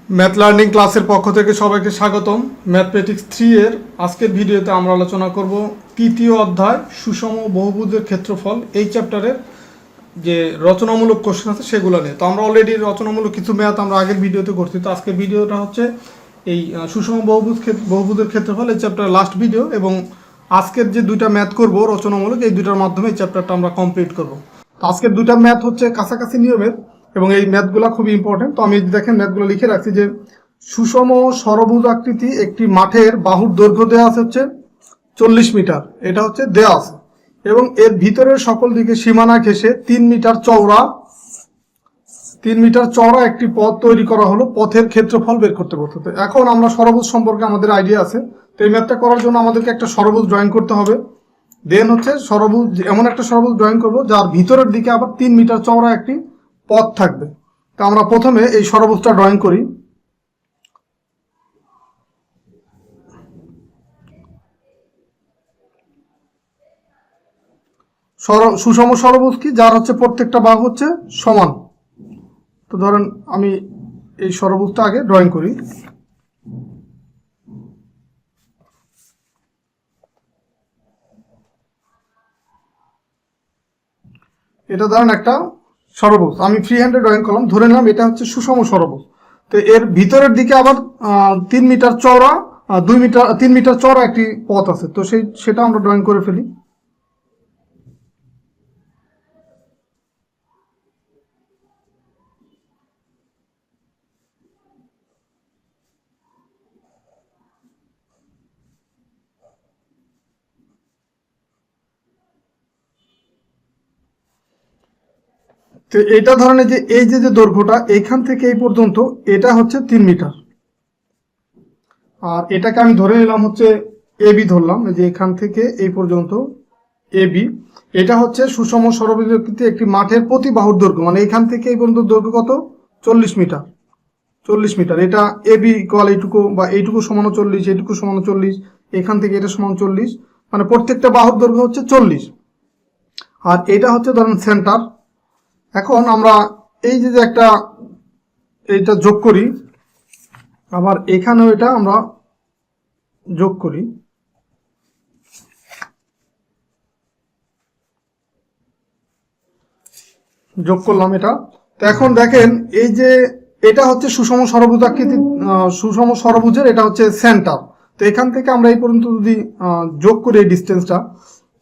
Math learning ক্লাসের পক্ষ থেকে সবাইকে স্বাগতম। ম্যাথমেটিক্স 3 এর আজকের ভিডিওতে আমরা আলোচনা করব তৃতীয় অধ্যায় সুষম বহুভুজের ক্ষেত্রফল। এই চ্যাপ্টারের যে রচনামূলক কোশ্চেন আছে সেগুলো নিয়ে। তো আমরা অলরেডি রচনামূলক কিছু ম্যাথ আমরা আগের ভিডিওতে করছি। তো আজকের ভিডিওটা হচ্ছে এই সুষম বহুভুজের ক্ষেত্রফল, এই চ্যাপ্টারের লাস্ট ভিডিও। এবং আজকের যে দুইটা ম্যাথ করব রচনামূলক, এই দুইটার মাধ্যমে এই চ্যাপ্টারটা আমরা কমপ্লিট করব। তো আজকের দুইটা ম্যাথ হচ্ছে কাছাকাছি নিয়মের এবং এই ম্যাথগুলো খুবই ইম্পর্টেন্ট। তো আমি দেখেন ম্যাথগুলো লিখে রাখছি যে সুষম ষড়ভুজ আকৃতি একটি মাঠের বাহুর দৈর্ঘ্য দেওয়া আছে হচ্ছে 40 মিটার, এটা হচ্ছে দেওয়া আছে, এবং এর ভিতরের সকল দিকে সীমানা ঘেঁষে 3 মিটার চওড়া একটি পথ তৈরি করা হলো। পথের ক্ষেত্রফল বের করতে বলতে। এখন আমরা ষড়ভুজ সম্পর্কে আমাদের আইডিয়া আছে। তো এই ম্যাথটা করার জন্য আমাদেরকে একটা ষড়ভুজ ড্রয়িং করতে হবে। দেন হচ্ছে ষড়ভুজ, এমন একটা ষড়ভুজ ড্রয়িং করব যার ভিতরের দিকে আবার 3 মিটার চওড়া একটি পথ থাকবে। তো আমরা প্রথমে এই ষড়ভুজটা ড্রয়িং করি। সুষম ষড়ভুজ কি? যার হচ্ছে প্রত্যেকটা বাহু হচ্ছে সমান। তো ধরেন আমি এই ষড়ভুজটা আগে ড্রয়িং করি। এটা ধরেন একটা ষড়ভুজ, আমি ফ্রি হ্যান্ডে ড্রয়িং করলাম, ধরে নিলাম এটা হচ্ছে সুষম ষড়ভুজ। তো এর ভিতরের দিকে আবার 3 মিটার চওড়া 3 মিটার চওড়া একটি পথ আছে। তো সেটা আমরা ড্রয়িং করে ফেলি। তো এটা ধরেন যে এই যে দৈর্ঘ্যটা এইখান থেকে এই পর্যন্ত, এটা হচ্ছে 3 মিটার। আর এটাকে আমি ধরে নিলাম হচ্ছে এবি ধরলাম, যে এখান থেকে এই পর্যন্ত এবি। এটা হচ্ছে সুষম ষড়ভুজ আকৃতি একটি মাঠের প্রতি বাহুর দৈর্ঘ্য, মানে এখান থেকে এই পর্যন্ত দৈর্ঘ্য কত? 40 মিটার। 40 মিটার। এটা এবি ইকুয়াল এইটুকু, বা এইটুকু সমান 40, এইটুকু সমান 40, এখান থেকে এটা সমান 40, মানে প্রত্যেকটা বাহুর দৈর্ঘ্য হচ্ছে 40। আর এটা হচ্ছে ধরেন সেন্টার। এখন আমরা এই যে একটা এইটা যোগ করি, আবার এখানেও এটা আমরা যোগ করি। যোগ করলাম এটা। তো এখন দেখেন এই যে এটা হচ্ছে সুষম ষড়ভুজ আকৃতি, সুষম ষড়ভুজের এটা হচ্ছে সেন্টার। তো এখান থেকে আমরা এই পর্যন্ত যদি যোগ করি এই ডিস্টেন্সটা,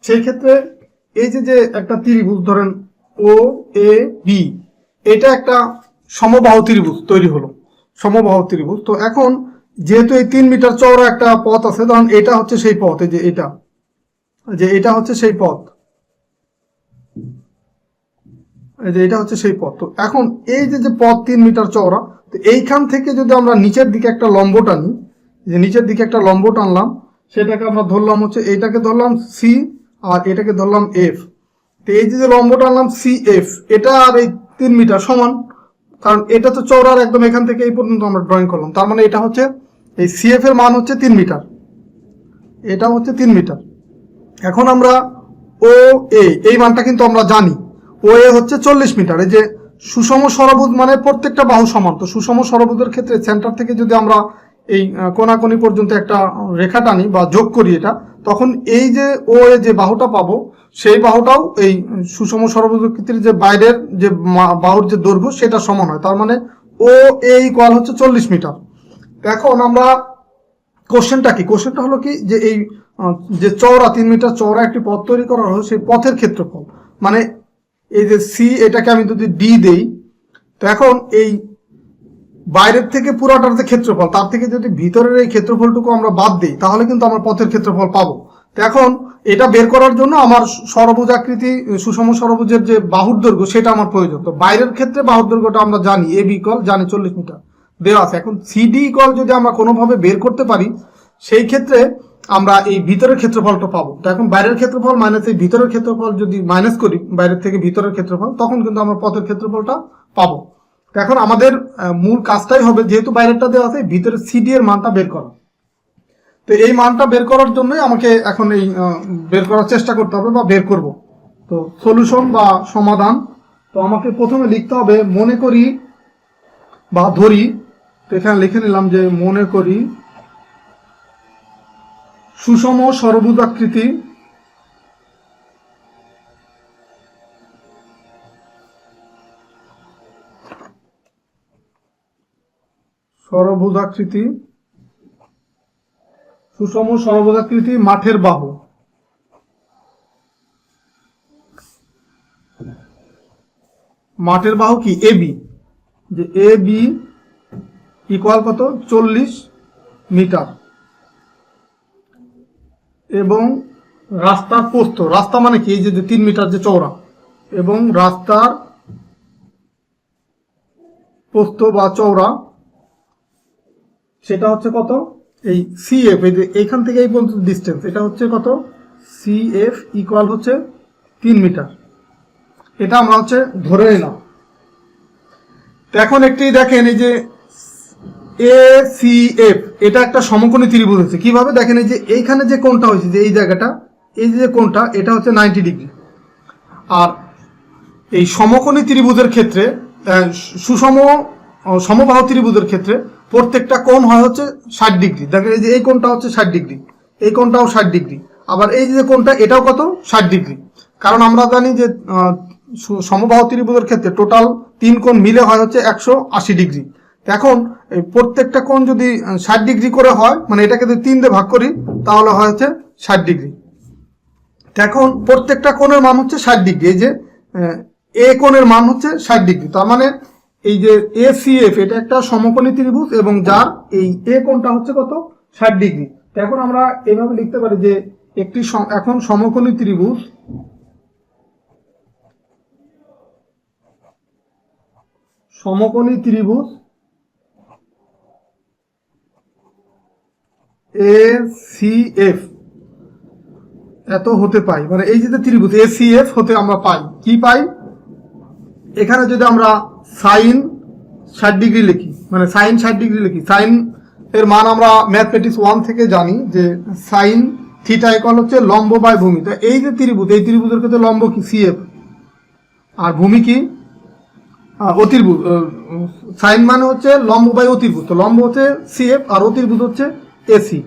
সেই ক্ষেত্রে এই যে একটা ত্রিভুজ ধরেন ও এ বি, এটা একটা সমবাহু ত্রিভুজ তৈরি হলো, সমবাহু ত্রিভুজ। তো এখন যেহেতু এই 3 মিটার চওড়া একটা পথ আছে, ধরুন এটা হচ্ছে সেই পথ, এই যে এটা হচ্ছে সেই পথ, এই যে এটা হচ্ছে সেই পথ। তো এখন এই যে পথ 3 মিটার চওড়া, তো এইখান থেকে যদি আমরা নিচের দিকে একটা লম্ব টানি, যে নিচের দিকে একটা লম্ব টানলাম, সেটাকে আমরা ধরলাম হচ্ছে, এইটাকে ধরলাম সি আর এটাকে ধরলাম এফ। তো এই যে লম্ব টানলাম সি এফ, এটা আর এই 3 মিটার সমান, কারণ এটা তো চওড়ার একদম এখান থেকে এই পর্যন্ত আমরা ড্রয়িং করলাম। তার মানে এটা হচ্ছে এই সিএফ এর মান হচ্ছে 3 মিটার, এটা হচ্ছে 3 মিটার। এখন আমরা ও এ, এই মানটা কিন্তু আমরা জানি, ও এ হচ্ছে 40 মিটার। এই যে সুষম ষড়ভুজ মানে প্রত্যেকটা বাহু সমান। তো সুষম ষড়ভুজের ক্ষেত্রে সেন্টার থেকে যদি আমরা এই কোনাকুনি পর্যন্ত একটা রেখা টানি বা যোগ করি এটা, তখন এই যে ও এ যে বাহুটা পাবো, সেই বাহুটাও এই সুষম ষড়ভুজ আকৃতির যে বাইরের যে বাহুর যে দৈর্ঘ্য সেটা সমান হয়। তার মানে ও এ ইকুয়াল হচ্ছে 40 মিটার। এখন আমরা কোশ্চেনটা কি? কোশ্চেনটা হলো কি, যে এই যে চওড়া 3 মিটার চওড়া একটি পথ তৈরি করা হলো, সেই পথের ক্ষেত্রফল, মানে এই যে সি, এটাকে আমি যদি ডি দেই, তো এখন এই বাইরের থেকে পুরাটার যে ক্ষেত্রফল, তার থেকে যদি ভিতরের এই ক্ষেত্রফলটুকু আমরা বাদ দিই, তাহলে কিন্তু আমরা পথের ক্ষেত্রফল পাবো। তো এখন এটা বের করার জন্য আমার ষড়ভুজ আকৃতি সুষম ষড়ভুজের যে বাহুর দৈর্ঘ্য সেটা আমার প্রয়োজন। তো বাইরের ক্ষেত্রে বাহুর দৈর্ঘ্যটা আমরা জানি, এ বি ইকুয়াল জানি 40 মিটার দেওয়া আছে। এখন সিডি ইকুয়াল যদি আমরা কোনোভাবে বের করতে পারি, সেই ক্ষেত্রে আমরা এই ভিতরের ক্ষেত্রফলটা পাবো। তো এখন বাইরের ক্ষেত্রফল মাইনাস এই ভিতরের ক্ষেত্রফল যদি মাইনাস করি, বাইরের থেকে ভিতরের ক্ষেত্রফল, তখন কিন্তু আমরা পথের ক্ষেত্রফলটা পাবো। তো এখন আমাদের মূল কাজটাই হবে, যেহেতু বাইরেরটা দেওয়া আছে, ভিতরের সিডি এর মানটা বের করা। তো এই মানটা বের করার জন্যই আমাকে এখন এই বের করার চেষ্টা করতে হবে বা বের করব। তো সলিউশন বা সমাধান, তো আমাকে প্রথমে লিখতে হবে, মনে করি বা ধরি তো এখানে লিখে নিলাম যে মনে করি সুষম ষড়ভুজাকৃতি সুষম ষড়ভুজাকৃতি মাঠের বাহু। মাঠের বাহু কি এবি, যে এবি ইকুয়াল কত 40 মিটার, এবং রাস্তার প্রস্থ, রাস্তা মানে কি এই যে 3 মিটার যে চওড়া, এবং রাস্তার প্রস্থ বা চওড়া সেটা হচ্ছে কত, এই সিএফ, এই যে এইখান থেকে এই পর্যন্ত ডিস্টেন্স, এটা হচ্ছে কত সিএফ ইকুয়াল হচ্ছে 3 মিটার। এটা আমরা হচ্ছে ধরে নিলাম। তো এখন একটি দেখেন এই যে এসিএফ, এটা একটা সমকোণী ত্রিভুজ হচ্ছে। কিভাবে দেখেন, এই যে এইখানে যে কোণটা হয়েছে, যে এই জায়গাটা, এই যে কোণটা, এটা হচ্ছে 90 ডিগ্রি। আর এই সমকোণী ত্রিভুজের ক্ষেত্রে, সমবাহু ত্রিভুজের ক্ষেত্রে প্রত্যেকটা কোণ হয় হচ্ছে 60 ডিগ্রি। দেখেন এই যে এই কোণটা হচ্ছে 60 ডিগ্রি, এই কোণটাও 60 ডিগ্রি, আবার এই যে কোণটা এটাও কত 60 ডিগ্রি। কারণ আমরা জানি যে সমবাহু ত্রিভুজের ক্ষেত্রে টোটাল 3 কোণ মিলে হয় হচ্ছে 180 ডিগ্রি। এখন এই প্রত্যেকটা কোণ যদি 60 ডিগ্রি করে হয়, মানে এটাকে যদি 3 দিয়ে ভাগ করি তাহলে হয় হচ্ছে 60 ডিগ্রি। এখন প্রত্যেকটা কোণের মান হচ্ছে 60 ডিগ্রি। এই যে এ কোণের মান হচ্ছে 60 ডিগ্রি, তার মানে এই যে এসিএফ এটা একটা সমকোণী ত্রিভুজ এবং যার এই এ কোণটা হচ্ছে কত 60 ডিগ্রি। তো এখন আমরা এইভাবে লিখতে পারি যে একটি এখন সমকোণী ত্রিভুজ এসিএফ এত হতে পাই, মানে এই যে ত্রিভুজ এসিএফ হতে আমরা পাই কি পাই, এখানে যদি আমরা সাইন 60 ডিগ্রি লিখি, মানে সাইন 60 ডিগ্রি লিখি, সাইন এর মান আমরা ম্যাথমেটিক্স 1 থেকে জানি যে সাইন থিটা ইকুয়াল হচ্ছে লম্ব বাই ভূমি। তো এই যে ত্রিভুজ, এই ত্রিভুজের ক্ষেত্রে লম্ব কি সিএফ, আর ভূমি কি অতির্ভুজ। সাইন মানে হচ্ছে লম্ব বাই অতির্ভুজ, তো লম্ব হচ্ছে সিএফ আর অতির্ভুজ হচ্ছে এসি।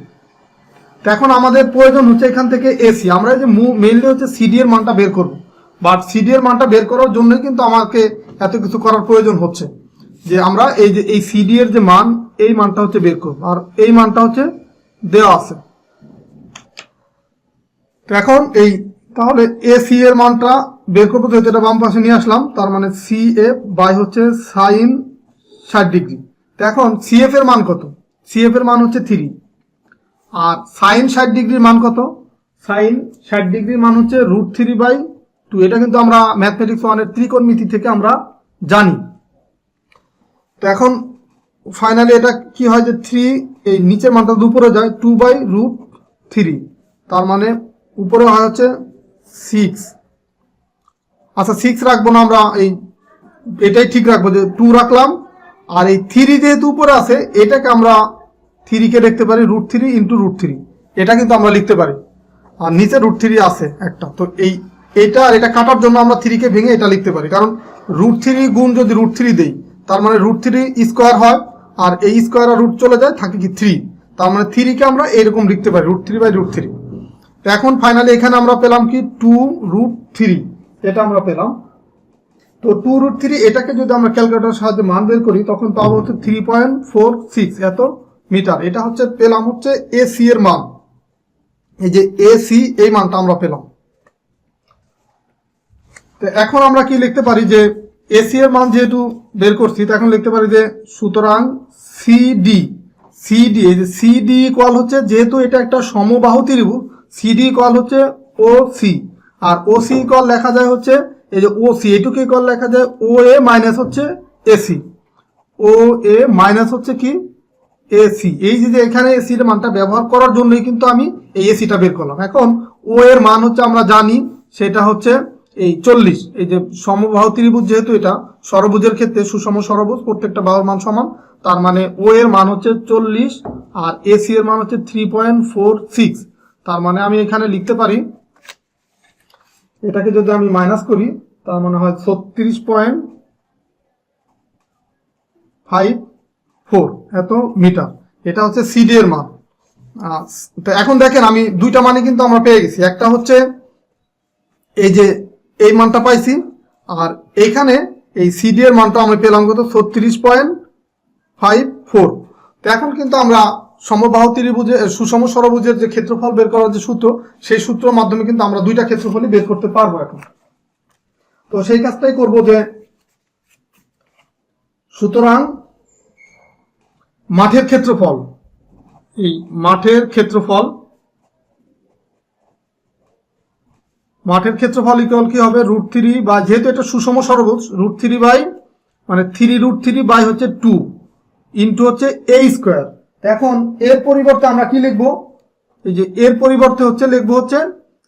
তো এখন আমাদের প্রয়োজন হচ্ছে এখান থেকে এসি, আমরা এই যে মেইনলি হচ্ছে সিডি এর মানটা বের করব, বাট সিডি এর মানটা বের করার জন্যই কিন্তু আমাকে এত কিছু করার প্রয়োজন হচ্ছে, যে আমরা এই যে এই সিডি এর যে মান, এই মানটা হচ্ছে বের করব, আর এই মানটা হচ্ছে দেওয়া আছে। তো এখন এই তাহলে এসি এর মানটা বের করবো, তো এটা বাম পাশে নিয়ে আসলাম, তার মানে সিএফ বাই হচ্ছে সাইন 60 ডিগ্রি। তো এখন সিএফ এর মান কত, সিএফ এর মান হচ্ছে 3, আর সাইন 60 ডিগ্রির মান কত, সাইন 60 ডিগ্রির মান হচ্ছে √3/2। এটা কিন্তু আমরা ম্যাথমেটিক্স 1 এর ত্রিকোণমিতি থেকে আমরা জানি। তো এখন ফাইনালি এটা কি হয় যে 3, এই নিচের মানটা উপরে যায় 2/√3, তার মানে উপরে হয় হচ্ছে 6। আচ্ছা 6 রাখবো না আমরা, এটাই ঠিক রাখবো যে 2 রাখলাম, আর এই 3 যেহেতু উপরে আছে এটাকে আমরা 3 কে দেখতে পারি √3 × √3, এটা কিন্তু আমরা লিখতে পারি, আর নিচে √3 আছে একটা। তো এইটা আর এটা কাটার জন্য আমরা 3 কে ভেঙে এটা লিখতে পারি, কারণ √3 গুণ যদি √3 দেই তার মানে √3 স্কোয়ার হয়, আর এই স্কোয়ার আর রুট চলে যায়, থাকে কি 3, তার মানে 3 কে আমরা এরকম লিখতে পারি √3/√3। তো এখন ফাইনালি এখানে আমরা পেলাম কি 2√3, এটা আমরা পেলাম। তো 2√3 এটাকে যদি আমরা ক্যালকুলেটরের সাহায্যে মান বের করি তখন পাবো হচ্ছে 3.46 এত মিটার। এটা হচ্ছে পেলাম হচ্ছে এসি এর মান, এই যে এসি এই মানটা আমরা পেলাম। তো এখন আমরা কি লিখতে পারি যে এসি এর মান যেহেতু বের করছি, তো এখন লিখতে পারি যে সুতরাং সিডি, এই যে সিডি ইকুয়াল হচ্ছে, যেহেতু এটা একটা সমবাহু ত্রিভুজ, সিডি ইকুয়াল হচ্ছে ওসি, আর ওসি ইকুয়াল লেখা যায় হচ্ছে এই যে ওসি, এটুকু ইকুয়াল লেখা যায় ও এ মাইনাস হচ্ছে এসি, ও এ মাইনাস হচ্ছে কি এসি। এই যে এখানে এসি এর মানটা ব্যবহার করার জন্যই কিন্তু আমি এই এসিটা বের করলাম। এখন ও এর মান হচ্ছে আমরা জানি সেটা হচ্ছে এই 40, এই যে সমবাহু ত্রিভুজ যেহেতু এটা ষড়ভুজের ক্ষেত্রে সুষম ষড়ভুজ প্রত্যেকটা বাহুর মান সমান, তার মানে ও এর মান হচ্ছে 40 আর এসি এর মান হচ্ছে 3.46, তার মানে আমি এখানে লিখতে পারি, এটাকে যদি আমি মাইনাস করি তার মানে হয় 36.54 এত মিটার। এটা হচ্ছে সিডি এর মান। তো এখন দেখেন আমি দুইটা মানে কিন্তু আমরা পেয়ে গেছি, একটা হচ্ছে এই যে এই মানটা পাইছি, আর এইখানে এই সিডি এর মানটা আমরা পেলাম কত 36.54। তো এখন কিন্তু আমরা সমবাহু ত্রিভুজের সুষম ষড়ভুজের যে ক্ষেত্রফল বের করার যে সূত্র, সেই সূত্রের মাধ্যমে কিন্তু আমরা দুইটা ক্ষেত্রফলই বের করতে পারবো এখন। তো সেই কাজটাই করব, যে সুতরাং মাঠের ক্ষেত্রফল, এই মাঠের ক্ষেত্রফল ইকুয়াল কি হবে √3, বা যেহেতু এটা সুষম ষড়ভুজ √3 বাই মানে 3√3 বাই হচ্ছে 2 ইন্টু হচ্ছে a স্কোয়ার। এখন এর পরিবর্তে আমরা কি লিখবো, এই যে এর পরিবর্তে হচ্ছে লিখবো হচ্ছে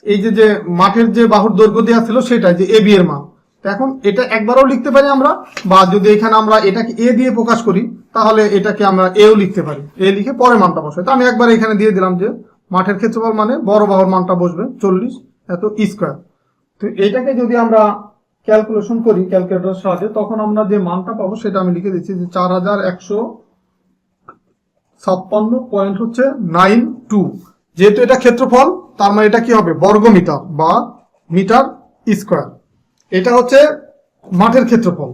এই যে মাঠের যে বাহুর দৈর্ঘ্য দেওয়া ছিল সেটা, যে এ বি এর মান। এখন এটা একবারও লিখতে পারি আমরা, বা যদি এখানে আমরা এটাকে এ দিয়ে প্রকাশ করি তাহলে এটাকে আমরা এও লিখতে পারি, এ লিখে পরে মানটা বসাই। তো আমি একবার এখানে দিয়ে দিলাম যে মাঠের ক্ষেত্রফল মানে বড় বাহুর মানটা বসবে 40 এত স্কোয়ার। তো এইটাকে যদি আমরা ক্যালকুলেশন করি ক্যালকুলেটরের সাহায্যে, তখন আমরা যে মানটা পাবো সেটা আমি লিখে দিচ্ছি যে 4156.92। যেহেতু এটা ক্ষেত্রফল, তার মানে এটা কি হবে বর্গ মিটার বা মিটার স্কোয়ার। এটা হচ্ছে মাঠের ক্ষেত্রফল।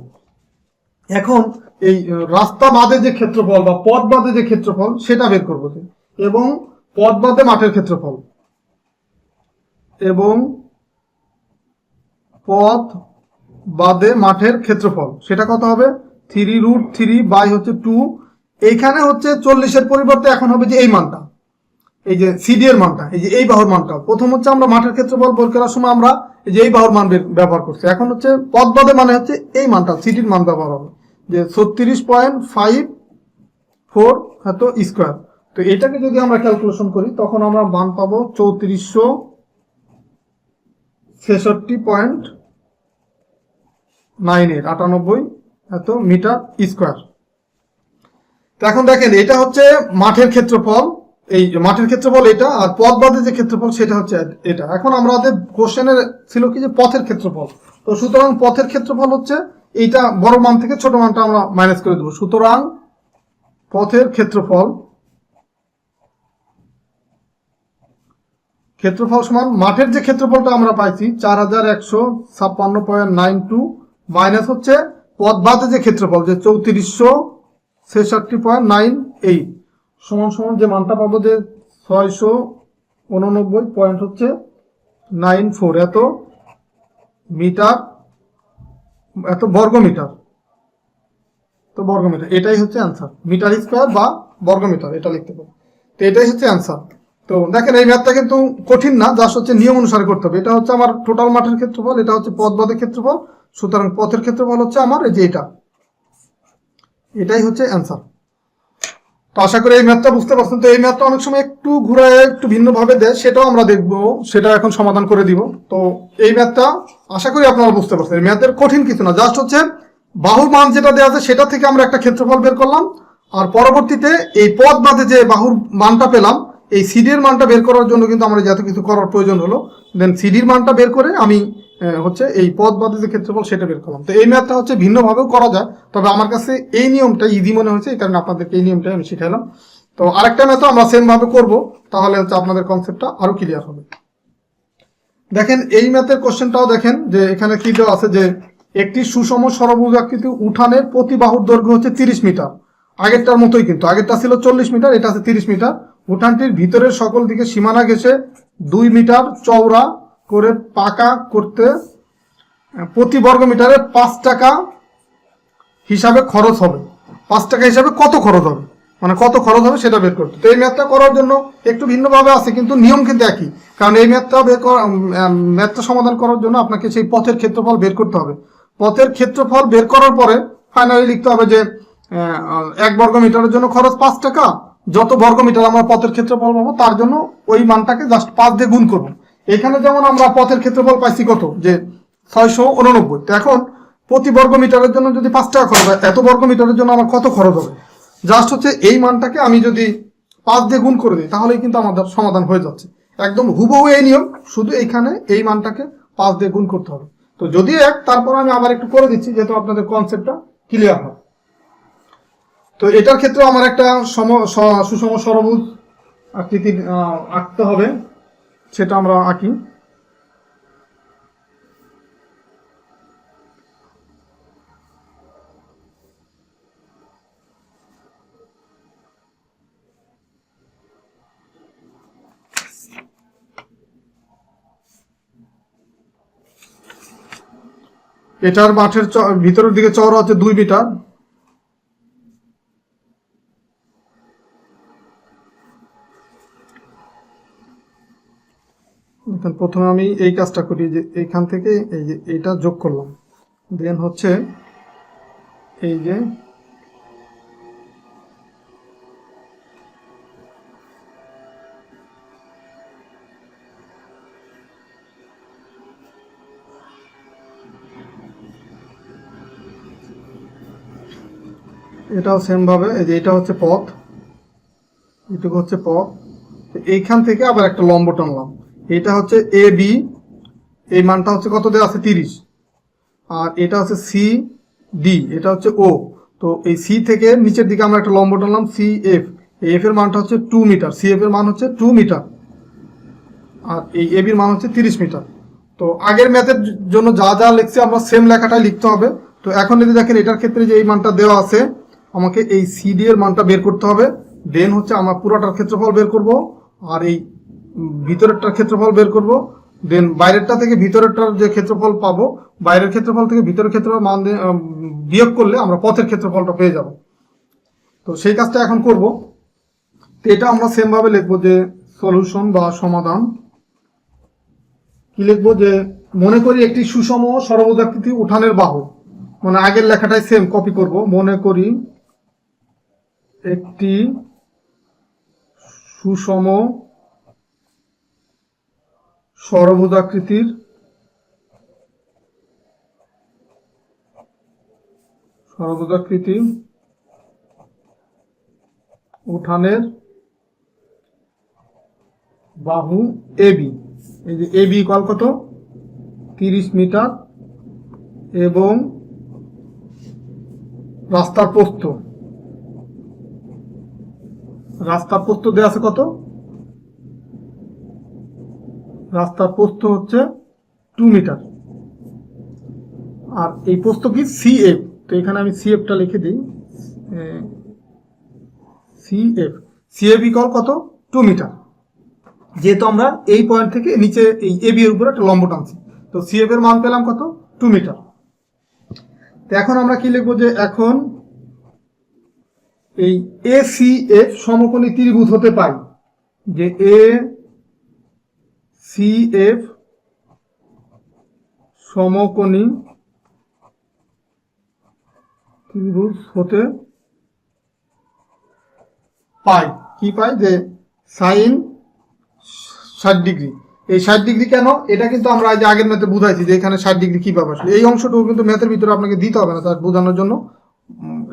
এখন এই রাস্তা বাদে যে ক্ষেত্রফল বা পথ বাদে যে ক্ষেত্রফল সেটা বের করবো, এবং পথ বাদে মাঠের ক্ষেত্রফল, এবং পথ বাদে মাঠের ক্ষেত্রফল সেটা কত হবে 3√3 বাই হচ্ছে 2। এইখানে হচ্ছে 40-এর পরিবর্তে এখন হবে যে এই মানটা, এই যে সিডি এর মানটা, এই যে এই বাহুর মানটা। প্রথম হচ্ছে আমরা মাঠের ক্ষেত্রফল বের করার সময় আমরা এই যে এই বাহুর মান ব্যবহার করছি, এখন হচ্ছে পথ বাদে মানে হচ্ছে এই মানটা সিডির মান ব্যবহার হবে, যে 36.54 এত স্কোয়ার। তো এটাকে যদি আমরা ক্যালকুলেশন করি তখন আমরা মান পাবো 3466.98 এত মিটার স্কোয়ার। তো এখন দেখেন এটা হচ্ছে মাঠের ক্ষেত্রফল, এই মাঠের ক্ষেত্রফল এটা, আর পথ বাদে যে ক্ষেত্রফল সেটা হচ্ছে এটা। এখন আমাদের কোশ্চেনে ছিল কি যে পথের ক্ষেত্রফল, তো সুতরাং পথের ক্ষেত্রফল হচ্ছে এইটা বড় মান থেকে ছোট মানটা আমরা মাইনাস করে দেবো। সুতরাং পথের ক্ষেত্রফল সমান মাঠের যে ক্ষেত্রফলটা আমরা পাইছি 4156.92 মাইনাস হচ্ছে পথ বাদে যে ক্ষেত্রফল যে 3466.98 সমান সমান যে মানটা পাবো যে 689.94 এত মিটার, এত বর্গ মিটার। তো বর্গ মিটার এটাই হচ্ছে অ্যান্সার, মিটার স্কোয়ার বা বর্গ মিটার এটা লিখতে পারবো। তো এটাই হচ্ছে অ্যান্সার। তো দেখেন এই ম্যাথটা কিন্তু কঠিন না, জাস্ট হচ্ছে নিয়ম অনুসারে করতে হবে। এটা হচ্ছে আমার টোটাল মাঠের ক্ষেত্রফল, এটা হচ্ছে পথ বাদের ক্ষেত্রফল, সুতরাং পথের ক্ষেত্রফল হচ্ছে আমার এই যে এটাই হচ্ছে অ্যান্সার। তো আশা করি এই ম্যাথটা বুঝতে পারছেন। তো এই ম্যাথটা অনেক সময় একটু ঘুরায় একটু ভিন্নভাবে দেয়, সেটাও আমরা দেখবো, সেটা এখন সমাধান করে দিব। তো এই ম্যাথটা আশা করি আপনারা বুঝতে পারছেন। এই ম্যাথের কঠিন কিছু না, জাস্ট হচ্ছে বাহুর মান যেটা দেওয়া আছে সেটা থেকে আমরা একটা ক্ষেত্রফল বের করলাম, আর পরবর্তীতে এই পথ বাদে যে বাহুর মানটা পেলাম এই সিডির মানটা বের করার জন্য কিন্তু আমরা যত কিছু করার প্রয়োজন হলো, দেন সিডির মানটা বের করে আমি হচ্ছে এই পথ বাদে যে ক্ষেত্রফল সেটা বের করলাম। তো এই ম্যাথটা হচ্ছে ভিন্নভাবেও করা যায়, তবে আমার কাছে এই নিয়মটা ইজি মনে হয়েছে, এই কারণে আপনাদেরকে এই নিয়মটাই আমি শিখাইলাম। তো আরেকটা ম্যাথও আমরা সেম ভাবে করবো, তাহলে হচ্ছে আপনাদের কনসেপ্টটা আরো ক্লিয়ার হবে। দেখেন এই ম্যাথের কোশ্চেনটাও দেখেন যে এখানে কি দেওয়া আছে যে একটি সুষম ষড়ভুজাকৃতি উঠানের প্রতি বাহুর দৈর্ঘ্য হচ্ছে 30 মিটার। আগেরটার মতোই, কিন্তু আগেরটা ছিল 40 মিটার, এটা আছে 30 মিটার। উঠানটির ভিতরের সকল দিকে সীমানা ঘেঁষে 2 মিটার চওড়া করে পাকা করতে প্রতি বর্গ মিটারে 5 টাকা হিসাবে খরচ হবে। 5 টাকা হিসাবে কত খরচ হবে, মানে কত খরচ হবে সেটা বের করতে। তো এই ম্যাথটা করার জন্য একটু ভিন্নভাবে আছে, কিন্তু নিয়ম কিন্তু একই। কারণ এই ম্যাথটা সমাধান করার জন্য আপনাকে সেই পথের ক্ষেত্রফল বের করতে হবে। পথের ক্ষেত্রফল বের করার পরে ফাইনালি লিখতে হবে যে 1 বর্গ মিটারের জন্য খরচ 5 টাকা, যত বর্গ মিটার আমরা পথের ক্ষেত্রফল পাবো তার জন্য ওই মানটাকে জাস্ট 5 দিয়ে গুণ করবো। এখানে যেমন আমরা পথের ক্ষেত্রফল পাইছি কত, যে 689। তো এখন প্রতি বর্গ মিটারের জন্য যদি 5 টাকা খরচ হয়, এত বর্গ মিটারের জন্য আমার কত খরচ হবে, জাস্ট হচ্ছে এই মানটাকে আমি যদি 5 দিয়ে গুণ করে দিই তাহলেই কিন্তু আমাদের সমাধান হয়ে যাচ্ছে। একদম হুবহু এই নিয়ম, শুধু এইখানে এই মানটাকে 5 দিয়ে গুণ করতে হবে। তো যদি তারপর আমি আবার একটু করে দিচ্ছি, যেহেতু আপনাদের কনসেপ্টটা ক্লিয়ার হয়। তো এটার ক্ষেত্রে আমার একটা সুষম ষড়ভুজ আকৃতি আঁকতে হবে, সেটা আমরা আঁকি। এটার মাঠের ভিতরের দিকে চওড়া হচ্ছে 2 মিটার। প্রথমে আমি এই কাজটা করি, যে এইখান থেকে এই যে এইটা যোগ করলাম, দেন হচ্ছে এই যে এটাও সেম ভাবে, এই যে এটা হচ্ছে পথ, এটুকু হচ্ছে পথ। এইখান থেকে আবার একটা লম্ব টানলাম, এটা হচ্ছে এ বি, এই মানটা হচ্ছে কত দেওয়া আছে 30, আর এটা হচ্ছে সি ডি, এটা হচ্ছে ও। তো এই সি থেকে নিচের দিকে আমরা একটা লম্ব টানলাম সি এফ, এফ এর মানটা হচ্ছে 2 মিটার, সি এফ এর মান হচ্ছে 2 মিটার, আর এই এ বির মান হচ্ছে 30 মিটার। তো আগের ম্যাথের জন্য যা যা লিখছি আমরা সেম লেখাটাই লিখতে হবে। তো এখন যদি দেখেন এটার ক্ষেত্রে যে এই মানটা দেওয়া আছে, আমাকে এই সিডি এর মানটা বের করতে হবে, দেন হচ্ছে আমার পুরোটার ক্ষেত্রফল বের করব, আর এই ভিতরেরটার ক্ষেত্রফল বের করব, দেন বাইরেরটা থেকে ভিতরেরটার যে ক্ষেত্রফল পাবো, বাইরের ক্ষেত্রফল থেকে ভিতরের ক্ষেত্রফল মান বিয়োগ করলে আমরা পথের ক্ষেত্রফলটা পেয়ে যাব। তো সেই কাজটা এখন করব। তো এটা আমরা সেম ভাবে লিখবো যে সলিউশন বা সমাধান। কি লিখবো, যে মনে করি একটি সুষম ষড়ভুজাকৃতি উঠানের বাহু, মানে আগের লেখাটাই সেম কপি করব। মনে করি একটি সুষম ষড়ভুজাকৃতির উঠানের বাহু এবি, এই যে এবি ইকুয়াল কত 30 মিটার, এবং রাস্তার প্রস্থ দেওয়া আছে কত, রাস্তার প্রস্থ হচ্ছে 2 মিটার, আর এই প্রস্থ কি সিএফ। তো এখানে আমি সিএফটা লিখে দিই, সিএফ ইকুয়াল কত 2 মিটার, যেহেতু আমরা এই পয়েন্ট থেকে নিচে এই এবি এর উপরে একটা লম্ব টানছি। তো সিএফ এর মান পেলাম কত 2 মিটার। তো এখন আমরা কি লিখবো, যে এখন এই এসিএফ সমকোণী ত্রিভুজ হতে পাই, যে এসিএফ সমকোণী ত্রিভুজ হতে পাই। কি পাই, যে সাইন 60 ডিগ্রি। এই 60 ডিগ্রি কেন, এটা কিন্তু আমরা যে আগের ম্যাথে বুঝাইছি যে এখানে 60 ডিগ্রি কিভাবে আসলে, এই অংশটুকু কিন্তু ম্যাথের ভিতরে আপনাকে দিতে হবে না, তার বোঝানোর জন্য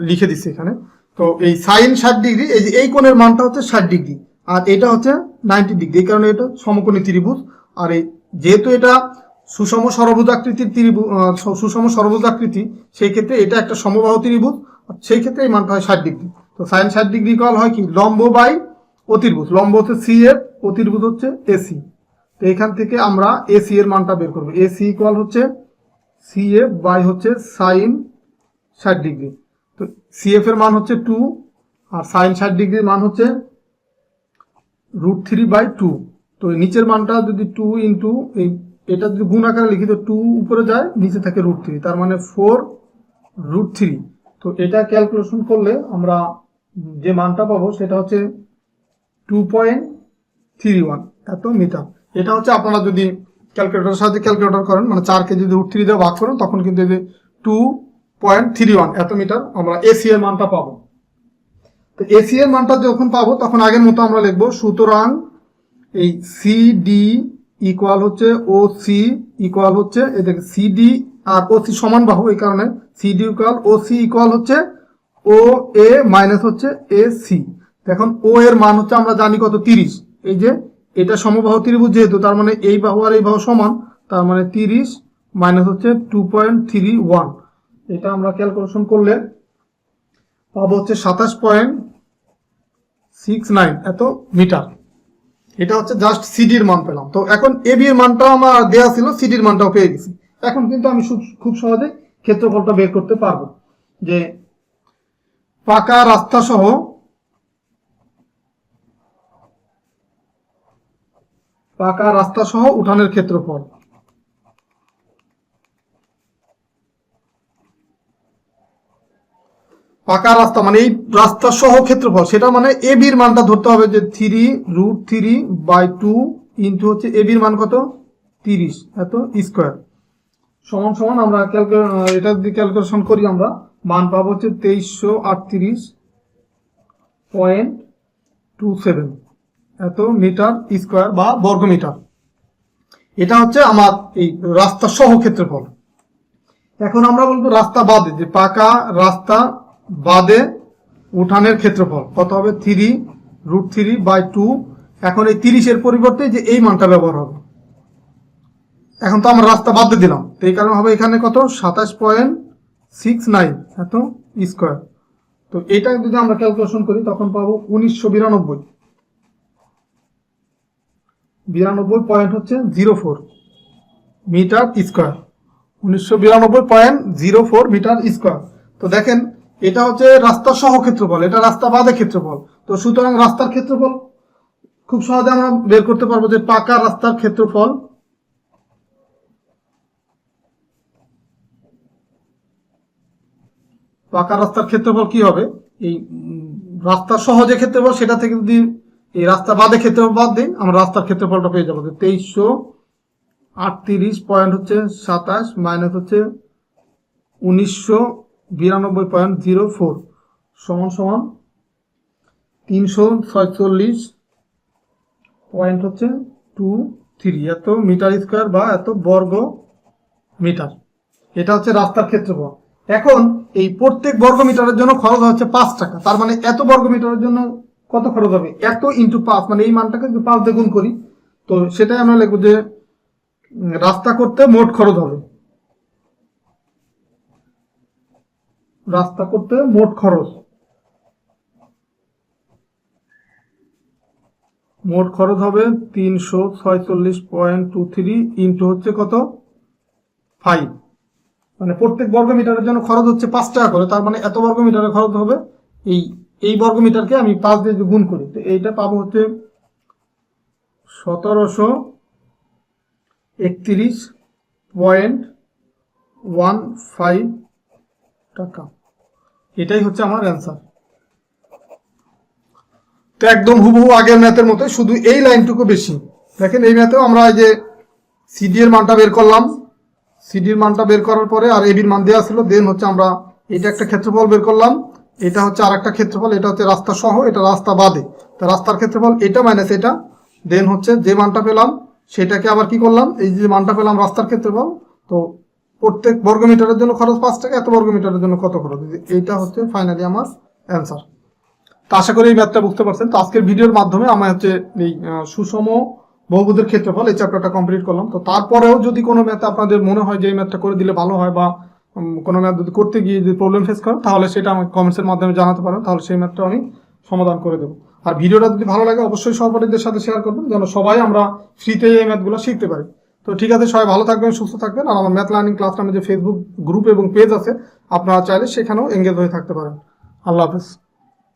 লিখে দিচ্ছি এখানে। তো এই সাইন 60 ডিগ্রি, এই যে এই কোণের মানটা হচ্ছে 60 ডিগ্রি, আর এটা হচ্ছে 90 ডিগ্রি, এই কারণে এটা সমকোণী ত্রিভুজ। আর এই যেহেতু এটা সুষম ষড়ভুজাকৃতি, সেই ক্ষেত্রে এটা একটা সমবাহু ত্রিভুজ, সেই ক্ষেত্রে এই মানটা হয় 60 ডিগ্রি। তো সাইন 60 ডিগ্রি ইকুয়াল হয় কি, লম্ব বাই অতির্ভুজ, লম্ব হচ্ছে সিএফ, অতির্ভুজ হচ্ছে এসি। তো এখান থেকে আমরা এসি এর মানটা বের করবো, এসি ইকুয়াল হচ্ছে সিএফ বাই হচ্ছে সাইন 60 ডিগ্রি। তো সিএফ এর মান হচ্ছে 2, আর সাইন 60 ডিগ্রির মান হচ্ছে √3/2। তো নিচের মানটা যদি 2 ইন্টু এটা যদি গুণ আকারে লিখি, তো 2 উপরে যায়, নিচে থাকে √3, তার মানে 4√3। তো এটা ক্যালকুলেশন করলে আমরা যে মানটা পাবো সেটা হচ্ছে 2.31 এত মিটার। এটা হচ্ছে আপনারা যদি ক্যালকুলেটরের সাহায্যে ক্যালকুলেটর করেন, মানে 4কে যদি √3 দিয়ে ভাগ করেন, তখন কিন্তু এই যে 2.31 এত মিটার আমরা এসি এর মানটা পাবো। তো এসি এর মানটা যখন পাবো, তখন আগের মতো আমরা লিখবো, সুতরাং এই সিডি ইকুয়াল হচ্ছে ও সি ইকুয়াল হচ্ছে, এদিকে সিডি আর ও সি সমান বাহু, এই কারণে সিডি ইকুয়াল ও সি ইকুয়াল হচ্ছে ও এ মাইনাস হচ্ছে এ সি। এখন ও এর মান হচ্ছে আমরা জানি কত 30, এই যে এটা সমবাহু ত্রিভুজ যেহেতু, তার মানে এই বাহু আর এই বাহু সমান, তার মানে 30 মাইনাস হচ্ছে 2.31। এটা আমরা ক্যালকুলেশন করলে পাবো হচ্ছে 27.69 এত মিটার। এটা হচ্ছে জাস্ট সিডির মান পেলাম। তো এখন এবি এর মানটাও আমার দেওয়া ছিল, সিডির মানটাও পেয়ে গেছি। এখন কিন্তু আমি খুব সহজে ক্ষেত্রফলটা বের করতে পারবো যে পাকা রাস্তা সহ উঠানের ক্ষেত্রফল। পাকা রাস্তা মানে এই রাস্তা সহ ক্ষেত্রফল, সেটা মানে এবির মানটা ধরতে হবে যে 3√3/2 ইন্টু হচ্ছে এবির মান কত 30 এত স্কোয়ার সমান সমান আমরা এটা যদি ক্যালকুলেশন করি আমরা মান পাবো হচ্ছে 2338.27 এত মিটার স্কোয়ার বা বর্গ মিটার। এটা হচ্ছে আমার এই রাস্তা সহ ক্ষেত্রফল। এখন আমরা বলবো রাস্তা বাদে, যে পাকা রাস্তা বাদে উঠানের ক্ষেত্রফল কত হবে 3√3/2। এখন এই 30 এর পরিবর্তে যে এই মানটা ব্যবহার হবে। এখন তো আমরা রাস্তা বাদ দিয়ে দিলাম, তো এই কারণে হবে এখানে কত 27.69 এত স্কোয়ার। তো এটা যদি আমরা ক্যালকুলেশন করি তখন পাবো 1992.04 মিটার স্কোয়ার, 1992.04 মিটার স্কোয়ার। তো দেখেন এটা হচ্ছে রাস্তা সহ ক্ষেত্রফল, এটা রাস্তা বাদে ক্ষেত্রফল। তো সুতরাং রাস্তার ক্ষেত্রফল খুব সহজে আমরা বের করতে পারবো যে পাকা রাস্তার ক্ষেত্রফল কি হবে, এই রাস্তা সহ যে ক্ষেত্রফল সেটা থেকে যদি এই রাস্তা বাদে ক্ষেত্রফল বাদ দিই আমরা রাস্তার ক্ষেত্রফলটা পেয়ে যাবো 2338.27 মাইনাস হচ্ছে 1992.04 সমান সমান 346.23 এত মিটার স্কোয়ার বা এত বর্গ মিটার। এটা হচ্ছে রাস্তার ক্ষেত্রফল। এখন এই প্রত্যেক বর্গ মিটারের জন্য খরচ হচ্ছে 5 টাকা। তার মানে এত বর্গ মিটারের জন্য কত খরচ হবে, এত ইন্টু 5, মানে এই মানটাকে যদি 5 দিয়ে গুণ করি তো সেটাই আমরা লিখবো যে রাস্তা করতে মোট খরচ হবে, রাস্তা করতে মোট খরচ হবে 346.23 ইন্টু হচ্ছে কত 5, মানে প্রত্যেক বর্গ মিটারের জন্য খরচ হচ্ছে 5 টাকা করে। তার মানে এত বর্গ মিটারের খরচ হবে এই বর্গ মিটারকে আমি 5 দিয়ে গুণ করি, তো এইটা পাবো হচ্ছে 1731.15 টাকা। এটাই হচ্ছে আমার অ্যান্সার। তো একদম হুবহু আগের ম্যাথের মতো, শুধু এই লাইনটুকু বেশি। দেখেন এই ম্যাথেও আমরা এই যে সিডি এর মানটা বের করলাম, সিডির মানটা বের করার পরে আর এবির মান দেওয়া ছিল, দেন হচ্ছে আমরা এটা একটা ক্ষেত্রফল বের করলাম, এটা হচ্ছে আর একটা ক্ষেত্রফল, এটা হচ্ছে রাস্তা সহ, এটা রাস্তা বাদে। তো রাস্তার ক্ষেত্রফল এটা মাইনাস এটা, দেন হচ্ছে যে মানটা পেলাম সেটাকে আবার কি করলাম, এই যে মানটা পেলাম রাস্তার ক্ষেত্রফল। তো প্রত্যেক বর্গ মিটারের জন্য খরচ 5 টাকা, এত বর্গ মিটারের জন্য কত খরচ, এইটা হচ্ছে ফাইনালি আমার অ্যান্সার। তো আশা করি এই ম্যাথটা বুঝতে পারছেন। তো আজকের ভিডিওর মাধ্যমে আমি হচ্ছে এই সুষম বহুপদীর ক্ষেত্রফল এই চ্যাপ্টারটা কমপ্লিট করলাম। তো তারপরেও যদি কোনো ম্যাথ আপনাদের মনে হয় যে এই ম্যাথটা করে দিলে ভালো হয়, বা কোনো ম্যাথ যদি করতে গিয়ে যদি প্রবলেম ফেস করেন তাহলে সেটা আমাকে কমেন্টসের মাধ্যমে জানাতে পারেন, তাহলে সেই ম্যাথটা আমি সমাধান করে দেবো। আর ভিডিওটা যদি ভালো লাগে অবশ্যই সহপাঠীদের সাথে শেয়ার করবেন, যেন সবাই আমরা ফ্রিতে এই ম্যাথগুলো শিখতে পারি। তো ঠিক আছে, সবাই ভালো থাকবেন, সুস্থ থাকবেন। আর আমার ম্যাথ লার্নিং ক্লাস নামে যে ফেসবুক গ্রুপ এবং পেজ আছে, আপনারা চাইলে সেখানেও এঙ্গেজ হয়ে থাকতে পারেন। আল্লাহ হাফেজ।